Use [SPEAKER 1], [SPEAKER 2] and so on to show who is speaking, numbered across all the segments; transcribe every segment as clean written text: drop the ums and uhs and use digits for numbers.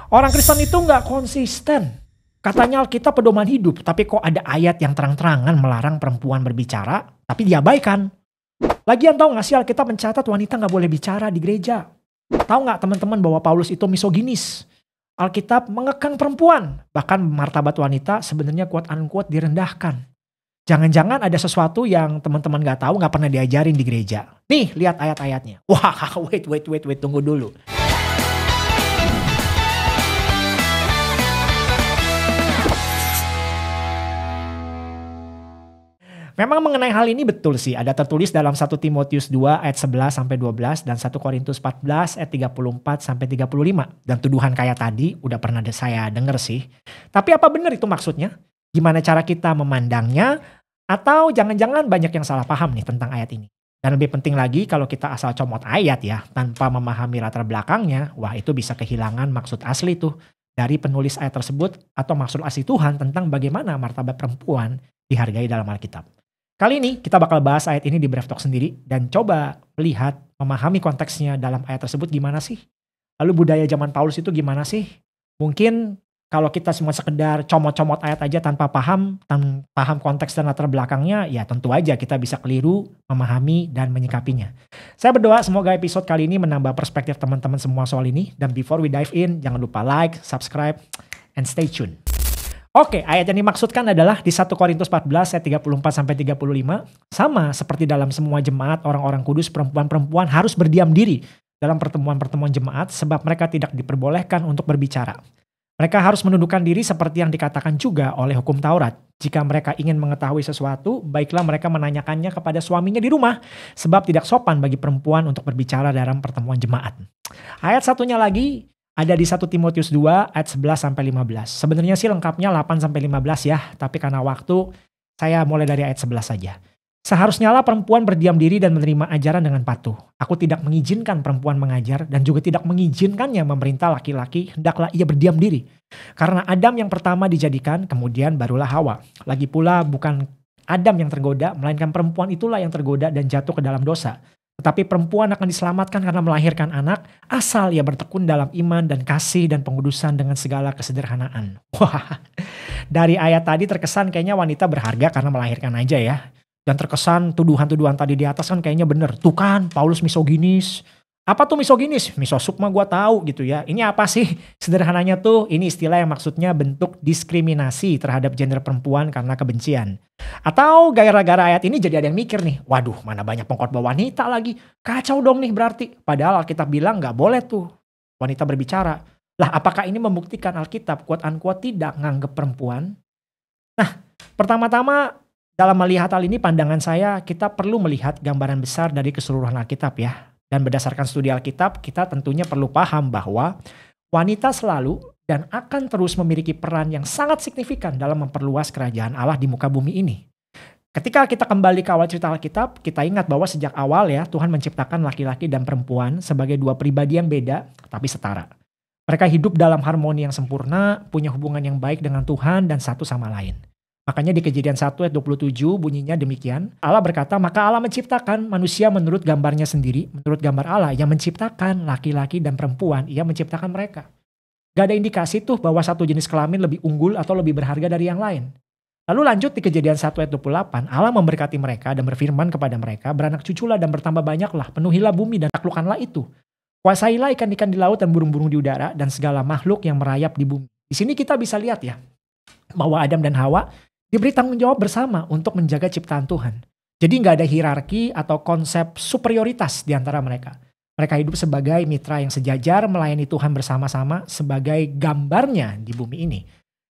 [SPEAKER 1] Orang Kristen itu nggak konsisten. Katanya Alkitab pedoman hidup, tapi kok ada ayat yang terang-terangan melarang perempuan berbicara, tapi diabaikan. Lagian tahu nggak sih Alkitab mencatat wanita nggak boleh bicara di gereja? Tahu nggak teman-teman bahwa Paulus itu misoginis? Alkitab mengekang perempuan, bahkan martabat wanita sebenarnya quote unquote direndahkan. Jangan-jangan ada sesuatu yang teman-teman nggak tahu, nggak pernah diajarin di gereja. Nih, lihat ayat-ayatnya. Wah, wait, tunggu dulu. Memang mengenai hal ini betul sih, ada tertulis dalam 1 Timotius 2 ayat 11 sampai 12 dan 1 Korintus 14 ayat 34 sampai 35. Dan tuduhan kayak tadi udah pernah saya denger sih. Tapi apa benar itu maksudnya? Gimana cara kita memandangnya? Atau jangan-jangan banyak yang salah paham nih tentang ayat ini. Dan lebih penting lagi kalau kita asal comot ayat ya, tanpa memahami latar belakangnya, wah itu bisa kehilangan maksud asli tuh dari penulis ayat tersebut atau maksud asli Tuhan tentang bagaimana martabat perempuan dihargai dalam Alkitab. Kali ini kita bakal bahas ayat ini di Brave Talk sendiri dan coba melihat, memahami konteksnya dalam ayat tersebut gimana sih. Lalu budaya zaman Paulus itu gimana sih? Mungkin kalau kita semua sekedar comot-comot ayat aja tanpa paham konteks dan latar belakangnya, ya tentu aja kita bisa keliru memahami dan menyikapinya. Saya berdoa semoga episode kali ini menambah perspektif teman-teman semua soal ini. Dan before we dive in, jangan lupa like, subscribe, and stay tuned. Oke, ayat yang dimaksudkan adalah di 1 Korintus 14 ayat 34 sampai 35. Sama seperti dalam semua jemaat, orang-orang kudus, perempuan-perempuan harus berdiam diri dalam pertemuan-pertemuan jemaat sebab mereka tidak diperbolehkan untuk berbicara. Mereka harus menundukkan diri seperti yang dikatakan juga oleh hukum Taurat. Jika mereka ingin mengetahui sesuatu, baiklah mereka menanyakannya kepada suaminya di rumah, sebab tidak sopan bagi perempuan untuk berbicara dalam pertemuan jemaat. Ayat satunya lagi ada di 1 Timotius 2 ayat 11 sampai 15. Sebenarnya sih lengkapnya 8 sampai 15 ya, tapi karena waktu saya mulai dari ayat 11 saja. Seharusnya lah perempuan berdiam diri dan menerima ajaran dengan patuh. Aku tidak mengizinkan perempuan mengajar dan juga tidak mengizinkannya memerintah laki-laki, hendaklah ia berdiam diri. Karena Adam yang pertama dijadikan, kemudian barulah Hawa. Lagi pula bukan Adam yang tergoda, melainkan perempuan itulah yang tergoda dan jatuh ke dalam dosa. Tetapi perempuan akan diselamatkan karena melahirkan anak, asal ia bertekun dalam iman dan kasih dan pengudusan dengan segala kesederhanaan. Wah, dari ayat tadi terkesan kayaknya wanita berharga karena melahirkan aja ya. Dan terkesan tuduhan-tuduhan tadi di atas kan kayaknya bener. Tuh kan, Paulus misoginis. Apa tuh misoginis? Misosuk mah gue tahu gitu ya. Ini apa sih? Sederhananya tuh ini istilah yang maksudnya bentuk diskriminasi terhadap gender perempuan karena kebencian. Atau gara-gara ayat ini jadi ada yang mikir nih. Waduh, mana banyak pengkhotbah wanita lagi. Kacau dong nih berarti. Padahal Alkitab bilang gak boleh tuh wanita berbicara. Lah apakah ini membuktikan Alkitab quote unquote tidak nganggep perempuan? Nah, pertama-tama dalam melihat hal ini pandangan saya kita perlu melihat gambaran besar dari keseluruhan Alkitab ya. Dan berdasarkan studi Alkitab kita tentunya perlu paham bahwa wanita selalu dan akan terus memiliki peran yang sangat signifikan dalam memperluas kerajaan Allah di muka bumi ini. Ketika kita kembali ke awal cerita Alkitab, kita ingat bahwa sejak awal ya Tuhan menciptakan laki-laki dan perempuan sebagai dua pribadi yang beda tapi setara. Mereka hidup dalam harmoni yang sempurna, punya hubungan yang baik dengan Tuhan dan satu sama lain. Makanya di Kejadian 1 ayat 27 bunyinya demikian. Allah berkata, maka Allah menciptakan manusia menurut gambarnya sendiri. Menurut gambar Allah yang menciptakan laki-laki dan perempuan, ia menciptakan mereka. Gak ada indikasi tuh bahwa satu jenis kelamin lebih unggul atau lebih berharga dari yang lain. Lalu lanjut di Kejadian 1 ayat 28, Allah memberkati mereka dan berfirman kepada mereka, beranak cuculah dan bertambah banyaklah, penuhilah bumi dan taklukkanlah itu. Kuasailah ikan-ikan di laut dan burung-burung di udara dan segala makhluk yang merayap di bumi. Di sini kita bisa lihat ya, bahwa Adam dan Hawa diberi tanggung jawab bersama untuk menjaga ciptaan Tuhan. Jadi gak ada hierarki atau konsep superioritas di antara mereka. Mereka hidup sebagai mitra yang sejajar melayani Tuhan bersama-sama sebagai gambarnya di bumi ini.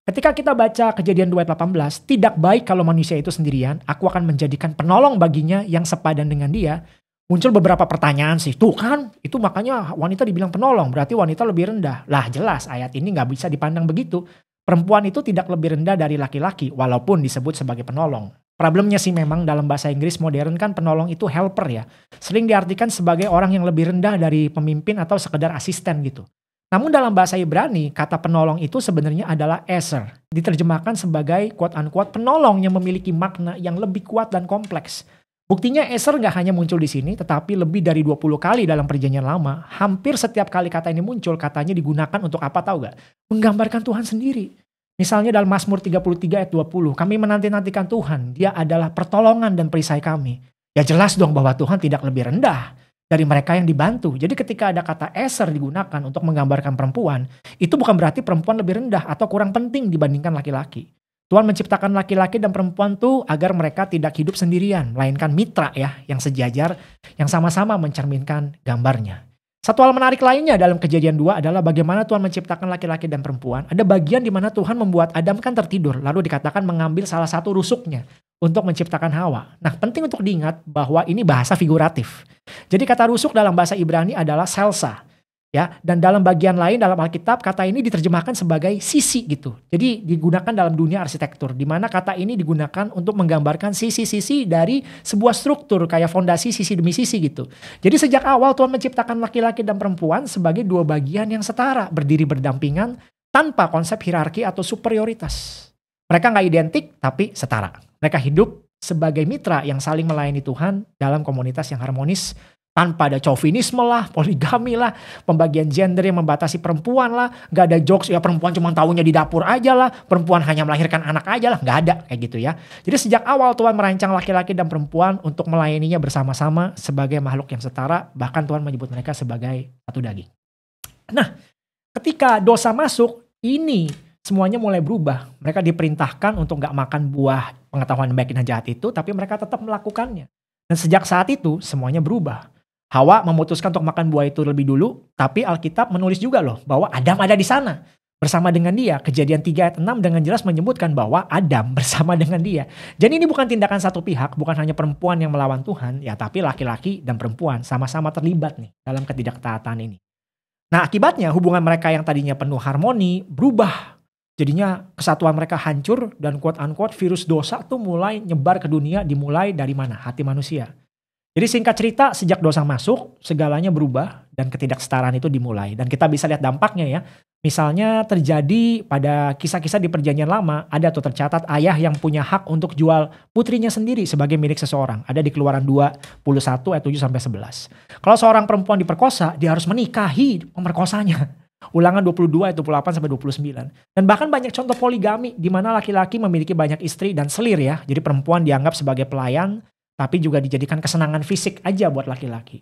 [SPEAKER 1] Ketika kita baca Kejadian 2 ayat 18, tidak baik kalau manusia itu sendirian, aku akan menjadikan penolong baginya yang sepadan dengan dia. Muncul beberapa pertanyaan sih, tuh kan itu makanya wanita dibilang penolong, berarti wanita lebih rendah. Lah jelas ayat ini gak bisa dipandang begitu. Perempuan itu tidak lebih rendah dari laki-laki walaupun disebut sebagai penolong. Problemnya sih memang dalam bahasa Inggris modern kan penolong itu helper ya. Sering diartikan sebagai orang yang lebih rendah dari pemimpin atau sekedar asisten gitu. Namun dalam bahasa Ibrani kata penolong itu sebenarnya adalah eser. Diterjemahkan sebagai quote unquote penolong yang memiliki makna yang lebih kuat dan kompleks. Buktinya Eser nggak hanya muncul di sini, tetapi lebih dari 20 kali dalam perjanjian lama. Hampir setiap kali kata ini muncul, katanya digunakan untuk apa tahu gak? Menggambarkan Tuhan sendiri. Misalnya dalam Mazmur 33 ayat 20, kami menanti-nantikan Tuhan, dia adalah pertolongan dan perisai kami. Ya jelas dong bahwa Tuhan tidak lebih rendah dari mereka yang dibantu. Jadi ketika ada kata Eser digunakan untuk menggambarkan perempuan, itu bukan berarti perempuan lebih rendah atau kurang penting dibandingkan laki-laki. Tuhan menciptakan laki-laki dan perempuan tuh agar mereka tidak hidup sendirian, melainkan mitra ya, yang sejajar, yang sama-sama mencerminkan gambarnya. Satu hal menarik lainnya dalam Kejadian 2 adalah bagaimana Tuhan menciptakan laki-laki dan perempuan. Ada bagian di mana Tuhan membuat Adam kan tertidur, lalu dikatakan mengambil salah satu rusuknya untuk menciptakan Hawa. Nah, penting untuk diingat bahwa ini bahasa figuratif. Jadi kata rusuk dalam bahasa Ibrani adalah selsa. Ya, dan dalam bagian lain dalam Alkitab kata ini diterjemahkan sebagai sisi gitu. Jadi digunakan dalam dunia arsitektur di mana kata ini digunakan untuk menggambarkan sisi-sisi dari sebuah struktur kayak fondasi sisi demi sisi gitu. Jadi sejak awal Tuhan menciptakan laki-laki dan perempuan sebagai dua bagian yang setara, berdiri berdampingan tanpa konsep hierarki atau superioritas. Mereka nggak identik tapi setara. Mereka hidup sebagai mitra yang saling melayani Tuhan dalam komunitas yang harmonis, tanpa ada chauvinisme lah, poligami lah, pembagian gender yang membatasi perempuan lah, gak ada jokes ya perempuan cuma taunya di dapur aja lah, perempuan hanya melahirkan anak aja lah, gak ada kayak gitu ya. Jadi sejak awal Tuhan merancang laki-laki dan perempuan untuk melayaninya bersama-sama sebagai makhluk yang setara, bahkan Tuhan menyebut mereka sebagai satu daging. Nah, ketika dosa masuk, ini semuanya mulai berubah. Mereka diperintahkan untuk gak makan buah pengetahuan baik dan jahat itu, tapi mereka tetap melakukannya. Dan sejak saat itu semuanya berubah. Hawa memutuskan untuk makan buah itu lebih dulu, tapi Alkitab menulis juga loh bahwa Adam ada di sana bersama dengan dia. Kejadian 3 ayat 6 dengan jelas menyebutkan bahwa Adam bersama dengan dia. Jadi ini bukan tindakan satu pihak, bukan hanya perempuan yang melawan Tuhan, ya tapi laki-laki dan perempuan sama-sama terlibat nih dalam ketidaktaatan ini. Nah, akibatnya hubungan mereka yang tadinya penuh harmoni berubah. Jadinya kesatuan mereka hancur dan quote unquote virus dosa tuh mulai nyebar ke dunia, dimulai dari mana? Hati manusia. Jadi singkat cerita, sejak dosa masuk, segalanya berubah dan ketidaksetaraan itu dimulai. Dan kita bisa lihat dampaknya ya. Misalnya terjadi pada kisah-kisah di perjanjian lama, ada tuh tercatat ayah yang punya hak untuk jual putrinya sendiri sebagai milik seseorang. Ada di Keluaran 21 ayat 7-11. Kalau seorang perempuan diperkosa, dia harus menikahi pemerkosanya. Ulangan 22 ayat 28-29. Dan bahkan banyak contoh poligami di mana laki-laki memiliki banyak istri dan selir ya. Jadi perempuan dianggap sebagai pelayan, tapi juga dijadikan kesenangan fisik aja buat laki-laki.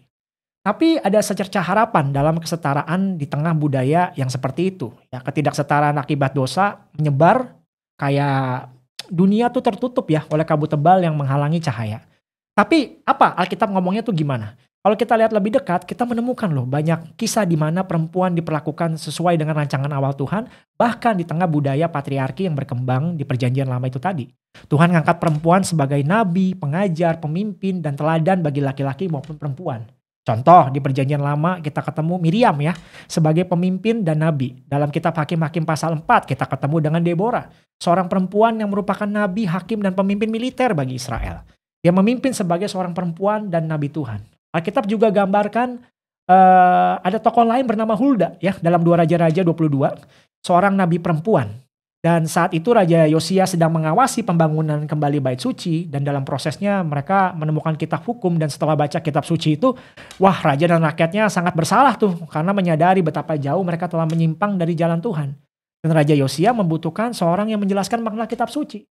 [SPEAKER 1] Tapi ada secercah harapan dalam kesetaraan di tengah budaya yang seperti itu. Ya, ketidaksetaraan akibat dosa menyebar kayak dunia tuh tertutup ya oleh kabut tebal yang menghalangi cahaya. Tapi apa Alkitab ngomongnya tuh gimana? Kalau kita lihat lebih dekat, kita menemukan loh banyak kisah di mana perempuan diperlakukan sesuai dengan rancangan awal Tuhan, bahkan di tengah budaya patriarki yang berkembang di perjanjian lama itu tadi. Tuhan ngangkat perempuan sebagai nabi, pengajar, pemimpin, dan teladan bagi laki-laki maupun perempuan. Contoh di perjanjian lama kita ketemu Miriam ya sebagai pemimpin dan nabi. Dalam kitab Hakim-Hakim pasal 4 kita ketemu dengan Deborah, seorang perempuan yang merupakan nabi, hakim, dan pemimpin militer bagi Israel. Dia memimpin sebagai seorang perempuan dan nabi Tuhan. Alkitab juga gambarkan ada tokoh lain bernama Hulda ya dalam 2 Raja-Raja 22, seorang nabi perempuan. Dan saat itu Raja Yosia sedang mengawasi pembangunan kembali bait suci dan dalam prosesnya mereka menemukan kitab hukum dan setelah baca kitab suci itu, wah raja dan rakyatnya sangat bersalah tuh karena menyadari betapa jauh mereka telah menyimpang dari jalan Tuhan. Dan Raja Yosia membutuhkan seorang yang menjelaskan makna kitab suci.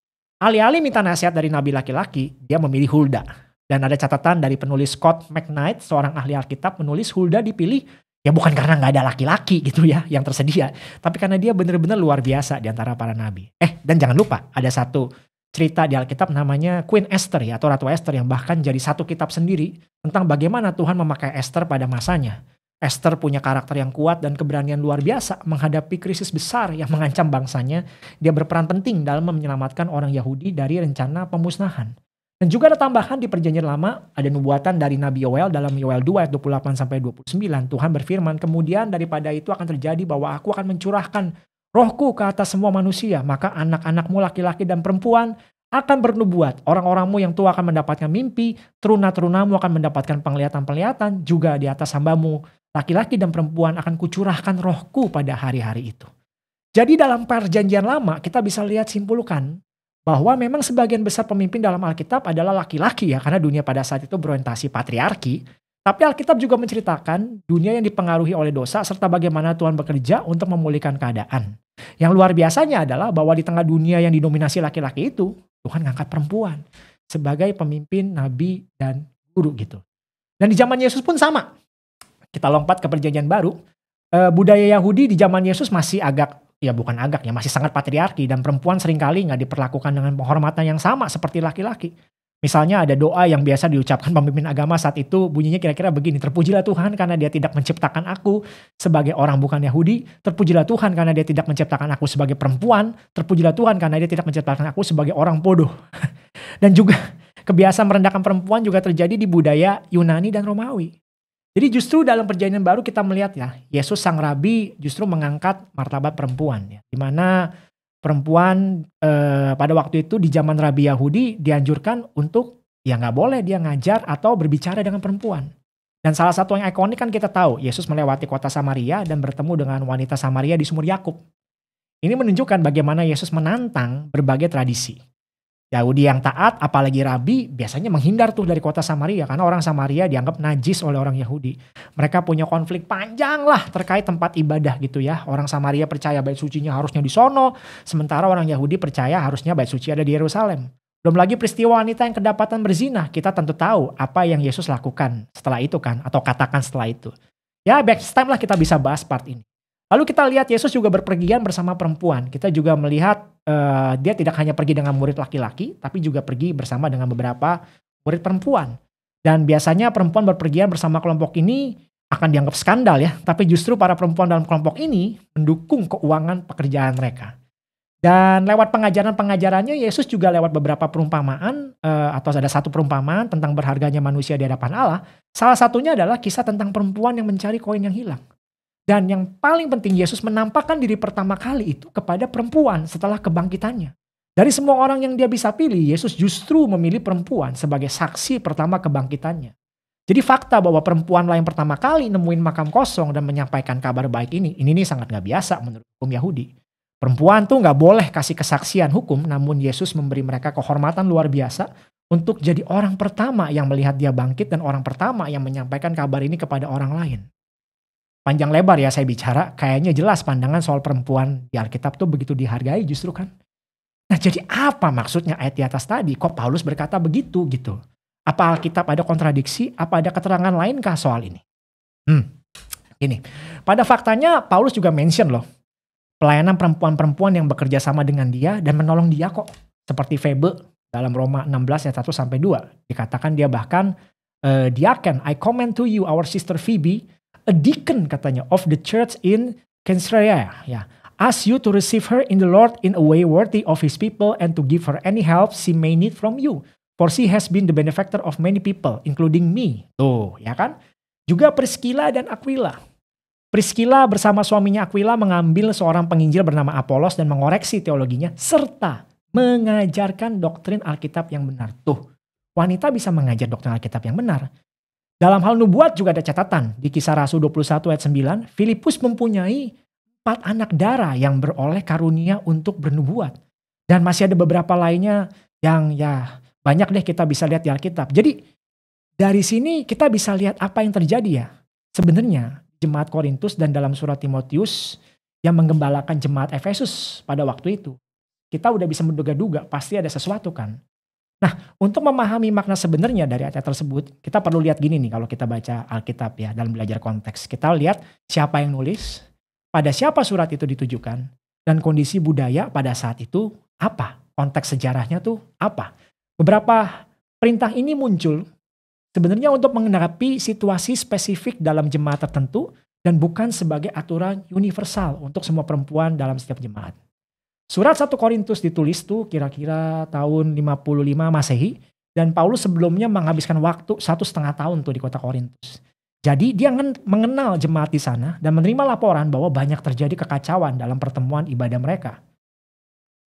[SPEAKER 1] Alih-alih minta nasihat dari nabi laki-laki, dia memilih Hulda. Dan ada catatan dari penulis Scott McKnight, seorang ahli Alkitab, menulis Hulda dipilih ya bukan karena nggak ada laki-laki gitu ya yang tersedia, tapi karena dia benar-benar luar biasa di antara para nabi. Dan jangan lupa ada satu cerita di Alkitab namanya Queen Esther ya atau Ratu Esther yang bahkan jadi satu kitab sendiri tentang bagaimana Tuhan memakai Esther pada masanya. Esther punya karakter yang kuat dan keberanian luar biasa menghadapi krisis besar yang mengancam bangsanya. Dia berperan penting dalam menyelamatkan orang Yahudi dari rencana pemusnahan. Dan juga ada tambahan di perjanjian lama, ada nubuatan dari Nabi Yoel dalam Yoel 2 ayat 28-29. Tuhan berfirman, kemudian daripada itu akan terjadi bahwa aku akan mencurahkan rohku ke atas semua manusia. Maka anak-anakmu laki-laki dan perempuan akan bernubuat. Orang-orangmu yang tua akan mendapatkan mimpi, teruna-terunamu akan mendapatkan penglihatan-penglihatan. Juga di atas hambamu, laki-laki dan perempuan akan kucurahkan rohku pada hari-hari itu. Jadi dalam perjanjian lama kita bisa lihat simpulkan, bahwa memang sebagian besar pemimpin dalam Alkitab adalah laki-laki ya, karena dunia pada saat itu berorientasi patriarki. Tapi Alkitab juga menceritakan dunia yang dipengaruhi oleh dosa serta bagaimana Tuhan bekerja untuk memulihkan keadaan. Yang luar biasanya adalah bahwa di tengah dunia yang didominasi laki-laki itu, Tuhan ngangkat perempuan sebagai pemimpin, nabi, dan guru gitu. Dan di zaman Yesus pun sama. Kita lompat ke perjanjian baru. Budaya Yahudi di zaman Yesus masih masih sangat patriarki, dan perempuan seringkali nggak diperlakukan dengan penghormatan yang sama seperti laki-laki. Misalnya ada doa yang biasa diucapkan pemimpin agama saat itu, bunyinya kira-kira begini: terpujilah Tuhan karena dia tidak menciptakan aku sebagai orang bukan Yahudi, terpujilah Tuhan karena dia tidak menciptakan aku sebagai perempuan, terpujilah Tuhan karena dia tidak menciptakan aku sebagai orang bodoh. Dan juga kebiasaan merendahkan perempuan juga terjadi di budaya Yunani dan Romawi. Jadi justru dalam perjanjian baru kita melihat ya, Yesus sang rabi justru mengangkat martabat perempuan ya. Di mana perempuan pada waktu itu di zaman rabi Yahudi dianjurkan untuk ya nggak boleh dia ngajar atau berbicara dengan perempuan. Dan salah satu yang ikonik kan kita tahu, Yesus melewati kota Samaria dan bertemu dengan wanita Samaria di sumur Yakub. Ini menunjukkan bagaimana Yesus menantang berbagai tradisi. Yahudi yang taat, apalagi rabi, biasanya menghindar tuh dari kota Samaria karena orang Samaria dianggap najis oleh orang Yahudi. Mereka punya konflik panjang lah terkait tempat ibadah gitu ya. Orang Samaria percaya bait sucinya harusnya di sono, sementara orang Yahudi percaya harusnya bait suci ada di Yerusalem. Belum lagi peristiwa wanita yang kedapatan berzina, kita tentu tahu apa yang Yesus lakukan setelah itu kan, atau katakan setelah itu. Ya next time lah kita bisa bahas part ini. Lalu kita lihat Yesus juga berpergian bersama perempuan. Kita juga melihat dia tidak hanya pergi dengan murid laki-laki, tapi juga pergi bersama dengan beberapa murid perempuan. Dan biasanya perempuan berpergian bersama kelompok ini akan dianggap skandal ya. Tapi justru para perempuan dalam kelompok ini mendukung keuangan pekerjaan mereka. Dan lewat pengajaran-pengajarannya Yesus juga lewat beberapa perumpamaan atau ada satu perumpamaan tentang berharganya manusia di hadapan Allah. Salah satunya adalah kisah tentang perempuan yang mencari koin yang hilang. Dan yang paling penting, Yesus menampakkan diri pertama kali itu kepada perempuan setelah kebangkitannya. Dari semua orang yang dia bisa pilih, Yesus justru memilih perempuan sebagai saksi pertama kebangkitannya. Jadi fakta bahwa perempuan lah yang pertama kali nemuin makam kosong dan menyampaikan kabar baik ini sangat gak biasa menurut hukum Yahudi. Perempuan tuh gak boleh kasih kesaksian hukum, namun Yesus memberi mereka kehormatan luar biasa untuk jadi orang pertama yang melihat dia bangkit dan orang pertama yang menyampaikan kabar ini kepada orang lain. Panjang lebar ya saya bicara, kayaknya jelas pandangan soal perempuan di Alkitab tuh begitu dihargai justru kan. Nah jadi apa maksudnya ayat di atas tadi? Kok Paulus berkata begitu gitu? Apa Alkitab ada kontradiksi? Apa ada keterangan lainkah soal ini? Ini, pada faktanya Paulus juga mention loh, pelayanan perempuan-perempuan yang bekerja sama dengan dia dan menolong dia kok. Seperti Febe dalam Roma 16 ayat 1 sampai 2. Dikatakan dia bahkan, diaken, I commend to you our sister Phoebe, a deacon katanya of the church in Cenchreae, ya. Ask you to receive her in the Lord in a way worthy of his people and to give her any help she may need from you. For she has been the benefactor of many people, including me. Tuh, ya kan? Juga Priscilla dan Aquila. Priscilla bersama suaminya Aquila mengambil seorang penginjil bernama Apolos dan mengoreksi teologinya serta mengajarkan doktrin Alkitab yang benar. Tuh, wanita bisa mengajar doktrin Alkitab yang benar. Dalam hal nubuat juga ada catatan. Di Kisah Rasul 21 ayat 9, Filipus mempunyai 4 anak darah yang beroleh karunia untuk bernubuat. Dan masih ada beberapa lainnya yang ya banyak deh kita bisa lihat di Alkitab. Jadi dari sini kita bisa lihat apa yang terjadi ya. Sebenarnya jemaat Korintus dan dalam surat Timotius yang menggembalakan jemaat Efesus pada waktu itu. Kita udah bisa menduga-duga pasti ada sesuatu kan. Nah, untuk memahami makna sebenarnya dari ayat tersebut, kita perlu lihat gini nih kalau kita baca Alkitab ya dalam belajar konteks. Kita lihat siapa yang nulis, pada siapa surat itu ditujukan, dan kondisi budaya pada saat itu apa, konteks sejarahnya tuh apa. Beberapa perintah ini muncul sebenarnya untuk menghadapi situasi spesifik dalam jemaat tertentu dan bukan sebagai aturan universal untuk semua perempuan dalam setiap jemaat. Surat 1 Korintus ditulis tuh kira-kira tahun 55 Masehi. Dan Paulus sebelumnya menghabiskan waktu 1,5 tahun tuh di kota Korintus. Jadi dia mengenal jemaat di sana dan menerima laporan bahwa banyak terjadi kekacauan dalam pertemuan ibadah mereka.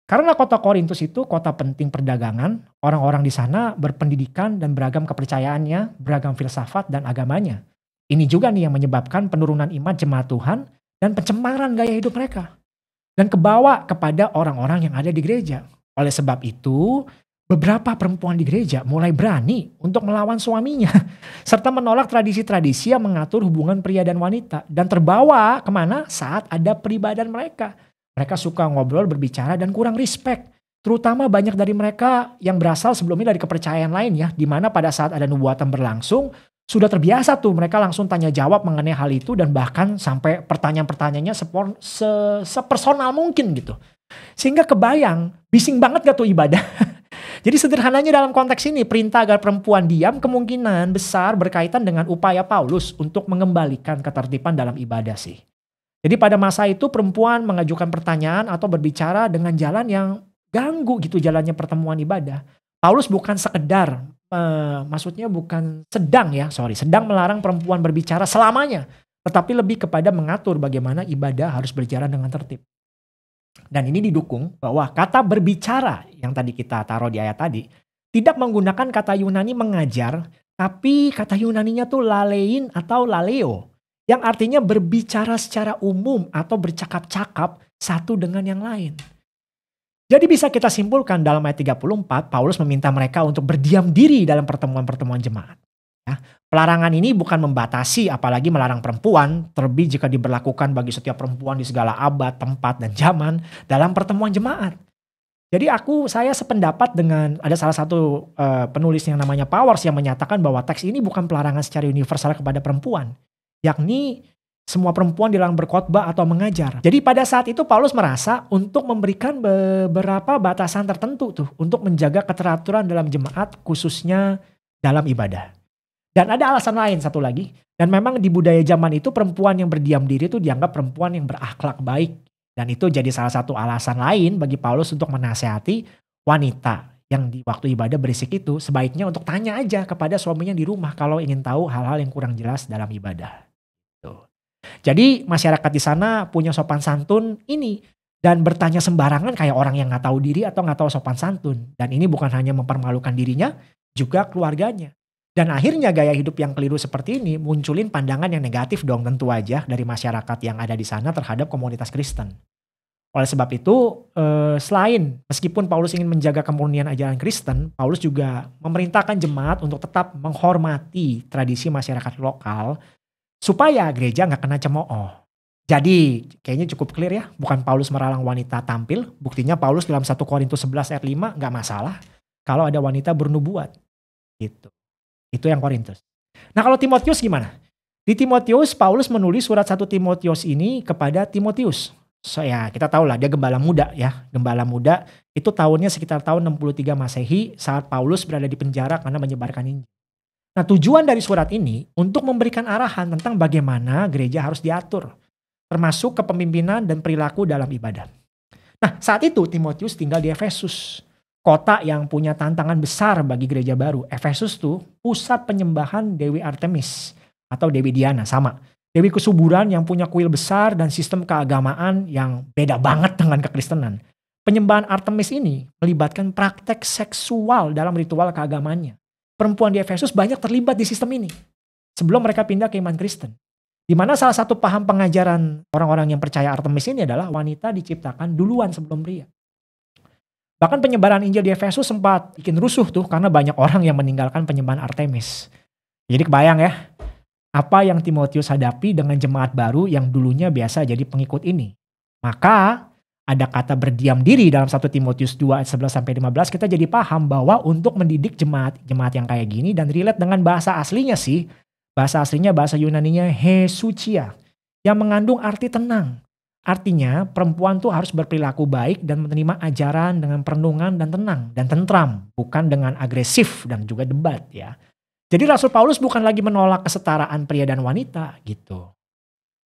[SPEAKER 1] Karena kota Korintus itu kota penting perdagangan, orang-orang di sana berpendidikan dan beragam kepercayaannya, beragam filsafat dan agamanya. Ini juga nih yang menyebabkan penurunan iman jemaat Tuhan dan pencemaran gaya hidup mereka. Dan kebawa kepada orang-orang yang ada di gereja. Oleh sebab itu, beberapa perempuan di gereja mulai berani untuk melawan suaminya. Serta menolak tradisi-tradisi yang mengatur hubungan pria dan wanita. Dan terbawa kemana saat ada peribadahan mereka. Mereka suka ngobrol, berbicara, dan kurang respect. Terutama banyak dari mereka yang berasal sebelumnya dari kepercayaan lain ya. Dimana pada saat ada nubuatan berlangsung, sudah terbiasa tuh mereka langsung tanya jawab mengenai hal itu. Dan bahkan sampai pertanyaan-pertanyaannya sepersonal mungkin gitu. Sehingga kebayang, bising banget gak tuh ibadah. Jadi sederhananya dalam konteks ini, perintah agar perempuan diam kemungkinan besar berkaitan dengan upaya Paulus untuk mengembalikan ketertiban dalam ibadah sih. Jadi pada masa itu perempuan mengajukan pertanyaan atau berbicara dengan jalan yang ganggu gitu jalannya pertemuan ibadah. Paulus bukan sekedar, maksudnya bukan sedang melarang perempuan berbicara selamanya. Tetapi lebih kepada mengatur bagaimana ibadah harus berjalan dengan tertib. Dan ini didukung bahwa kata berbicara yang tadi kita taruh di ayat tadi tidak menggunakan kata Yunani mengajar, tapi kata Yunaninya tuh lalein atau laleo yang artinya berbicara secara umum atau bercakap-cakap satu dengan yang lain. Jadi bisa kita simpulkan dalam ayat 34 Paulus meminta mereka untuk berdiam diri dalam pertemuan-pertemuan jemaat. Ya, pelarangan ini bukan membatasi apalagi melarang perempuan, terlebih jika diberlakukan bagi setiap perempuan di segala abad, tempat, dan zaman dalam pertemuan jemaat. Jadi saya sependapat dengan ada salah satu penulis yang namanya Powers yang menyatakan bahwa teks ini bukan pelarangan secara universal kepada perempuan, yakni semua perempuan dilarang berkhotbah atau mengajar. Jadi pada saat itu Paulus merasa untuk memberikan beberapa batasan tertentu tuh untuk menjaga keteraturan dalam jemaat khususnya dalam ibadah. Dan ada alasan lain satu lagi. Dan memang di budaya zaman itu perempuan yang berdiam diri itu dianggap perempuan yang berakhlak baik. Dan itu jadi salah satu alasan lain bagi Paulus untuk menasehati wanita yang di waktu ibadah berisik itu sebaiknya untuk tanya aja kepada suaminya di rumah kalau ingin tahu hal-hal yang kurang jelas dalam ibadah. Tuh. Jadi masyarakat di sana punya sopan santun ini dan bertanya sembarangan kayak orang yang nggak tahu diri atau nggak tahu sopan santun. Dan ini bukan hanya mempermalukan dirinya, juga keluarganya. Dan akhirnya gaya hidup yang keliru seperti ini munculin pandangan yang negatif dong tentu aja dari masyarakat yang ada di sana terhadap komunitas Kristen. Oleh sebab itu, selain meskipun Paulus ingin menjaga kemurnian ajaran Kristen, Paulus juga memerintahkan jemaat untuk tetap menghormati tradisi masyarakat lokal supaya gereja nggak kena cemooh. Jadi kayaknya cukup clear ya, bukan Paulus meralang wanita tampil, buktinya Paulus dalam 1 Korintus 11 ayat 5 nggak masalah kalau ada wanita bernubuat. Gitu. Itu yang Korintus. Nah kalau Timotius gimana? Di Timotius, Paulus menulis surat 1 Timotius ini kepada Timotius. So ya kita tahu lah dia gembala muda ya. Gembala muda itu tahunnya sekitar tahun 63 Masehi saat Paulus berada di penjara karena menyebarkan Injil. Nah tujuan dari surat ini untuk memberikan arahan tentang bagaimana gereja harus diatur. Termasuk kepemimpinan dan perilaku dalam ibadah. Nah saat itu Timotius tinggal di Efesus. Kota yang punya tantangan besar bagi gereja baru. Efesus tuh pusat penyembahan Dewi Artemis atau Dewi Diana sama. Dewi kesuburan yang punya kuil besar dan sistem keagamaan yang beda banget dengan kekristenan. Penyembahan Artemis ini melibatkan praktek seksual dalam ritual keagamaannya. Perempuan di Efesus banyak terlibat di sistem ini sebelum mereka pindah ke iman Kristen. Di mana salah satu paham pengajaran orang-orang yang percaya Artemis ini adalah wanita diciptakan duluan sebelum pria. Bahkan penyebaran Injil di Efesus sempat bikin rusuh tuh karena banyak orang yang meninggalkan penyembahan Artemis. Jadi kebayang ya, apa yang Timotius hadapi dengan jemaat baru yang dulunya biasa jadi pengikut ini. Maka ada kata berdiam diri dalam 1 Timotius 2 ayat 11-15 kita jadi paham bahwa untuk mendidik jemaat yang kayak gini dan relate dengan bahasa aslinya sih. Bahasa aslinya bahasa Yunaninya hesucia yang mengandung arti tenang. Artinya perempuan tuh harus berperilaku baik dan menerima ajaran dengan perenungan dan tenang dan tentram. Bukan dengan agresif dan juga debat ya. Jadi Rasul Paulus bukan lagi menolak kesetaraan pria dan wanita gitu.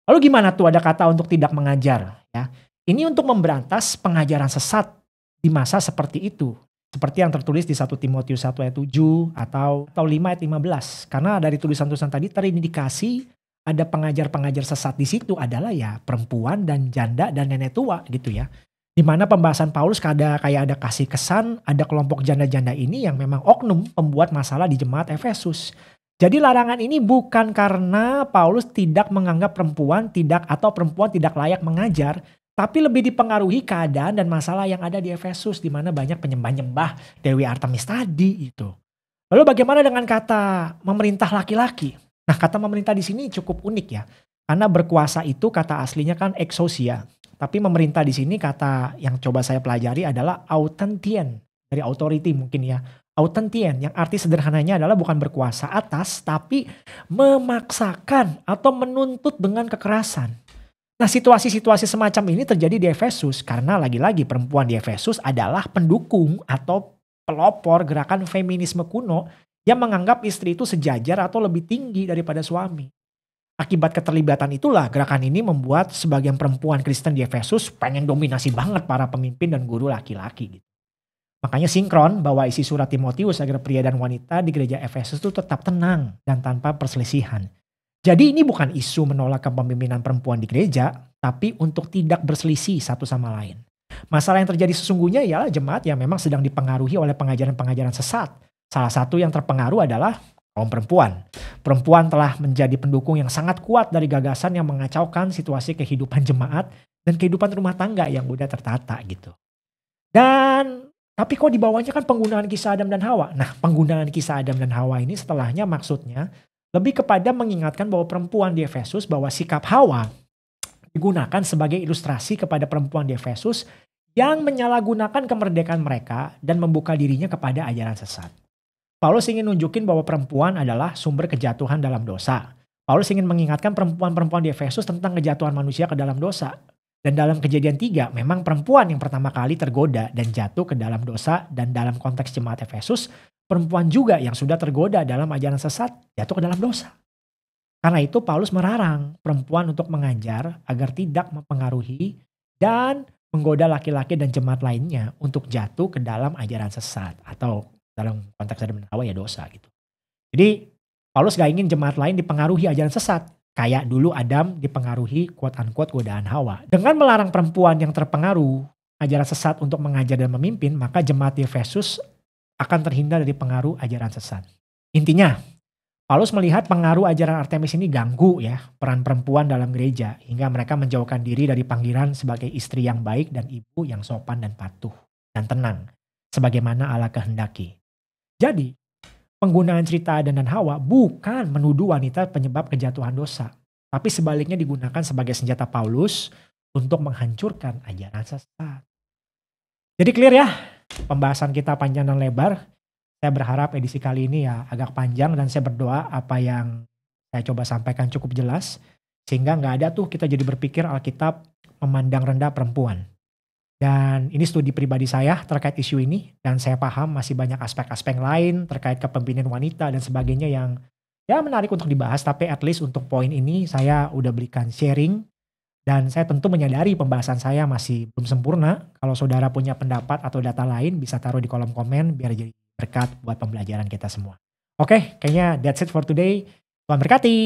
[SPEAKER 1] Lalu gimana tuh ada kata untuk tidak mengajar ya. Ini untuk memberantas pengajaran sesat di masa seperti itu. Seperti yang tertulis di 1 Timotius 1 ayat 7 atau 5 ayat 15. Karena dari tulisan-tulisan tadi terindikasi ada pengajar-pengajar sesat di situ adalah ya perempuan dan janda dan nenek tua gitu ya. Di mana pembahasan Paulus kayak ada kasih kesan, ada kelompok janda-janda ini yang memang oknum pembuat masalah di jemaat Efesus. Jadi larangan ini bukan karena Paulus tidak menganggap perempuan tidak layak mengajar, Tapi lebih dipengaruhi keadaan dan masalah yang ada di Efesus di mana banyak penyembah-nyembah Dewi Artemis tadi itu. Lalu bagaimana dengan kata memerintah laki-laki? Nah, kata memerintah di sini cukup unik ya. Karena berkuasa itu kata aslinya kan exousia. Tapi memerintah di sini kata yang coba saya pelajari adalah autentien. Dari authority mungkin ya. Autentien yang arti sederhananya adalah bukan berkuasa atas tapi memaksakan atau menuntut dengan kekerasan. Nah, situasi-situasi semacam ini terjadi di Efesus karena lagi-lagi perempuan di Efesus adalah pendukung atau pelopor gerakan feminisme kuno yang menganggap istri itu sejajar atau lebih tinggi daripada suami. Akibat keterlibatan itulah gerakan ini membuat sebagian perempuan Kristen di Efesus pengen dominasi banget para pemimpin dan guru laki-laki gitu. Makanya sinkron bahwa isi surat Timotius agar pria dan wanita di gereja Efesus itu tetap tenang dan tanpa perselisihan. Jadi ini bukan isu menolak kepemimpinan perempuan di gereja, tapi untuk tidak berselisih satu sama lain. Masalah yang terjadi sesungguhnya ialah jemaat yang memang sedang dipengaruhi oleh pengajaran-pengajaran sesat. Salah satu yang terpengaruh adalah kaum perempuan. Perempuan telah menjadi pendukung yang sangat kuat dari gagasan yang mengacaukan situasi kehidupan jemaat dan kehidupan rumah tangga yang udah tertata gitu. Dan tapi kok di bawahnya kan penggunaan kisah Adam dan Hawa. Nah, penggunaan kisah Adam dan Hawa ini setelahnya maksudnya lebih kepada mengingatkan bahwa perempuan di Efesus bahwa sikap Hawa digunakan sebagai ilustrasi kepada perempuan di Efesus yang menyalahgunakan kemerdekaan mereka dan membuka dirinya kepada ajaran sesat. Paulus ingin nunjukin bahwa perempuan adalah sumber kejatuhan dalam dosa. Paulus ingin mengingatkan perempuan-perempuan di Efesus tentang kejatuhan manusia ke dalam dosa. Dan dalam Kejadian 3 memang perempuan yang pertama kali tergoda dan jatuh ke dalam dosa, dan dalam konteks jemaat Efesus perempuan juga yang sudah tergoda dalam ajaran sesat jatuh ke dalam dosa. Karena itu Paulus melarang perempuan untuk mengajar agar tidak mempengaruhi dan menggoda laki-laki dan jemaat lainnya untuk jatuh ke dalam ajaran sesat atau dalam konteks Adam dan Hawa ya dosa gitu. Jadi Paulus gak ingin jemaat lain dipengaruhi ajaran sesat. Kayak dulu Adam dipengaruhi quote-unquote godaan Hawa. Dengan melarang perempuan yang terpengaruh ajaran sesat untuk mengajar dan memimpin, maka jemaat di Efesus akan terhindar dari pengaruh ajaran sesat. Intinya, Paulus melihat pengaruh ajaran Artemis ini ganggu ya peran perempuan dalam gereja, hingga mereka menjauhkan diri dari panggilan sebagai istri yang baik dan ibu yang sopan dan patuh dan tenang, sebagaimana Allah kehendaki. Jadi, penggunaan cerita Adam dan Hawa bukan menuduh wanita penyebab kejatuhan dosa, tapi sebaliknya digunakan sebagai senjata Paulus untuk menghancurkan ajaran sesat. Jadi clear ya, pembahasan kita panjang dan lebar. Saya berharap edisi kali ini ya agak panjang dan saya berdoa apa yang saya coba sampaikan cukup jelas. Sehingga nggak ada tuh kita jadi berpikir Alkitab memandang rendah perempuan. Dan ini studi pribadi saya terkait isu ini. Dan saya paham masih banyak aspek-aspek lain terkait kepemimpinan wanita dan sebagainya yang ya menarik untuk dibahas. Tapi at least untuk poin ini saya udah berikan sharing. Dan saya tentu menyadari pembahasan saya masih belum sempurna. Kalau saudara punya pendapat atau data lain bisa taruh di kolom komen biar jadi berkat buat pembelajaran kita semua. Oke, kayaknya that's it for today. Tuhan berkati.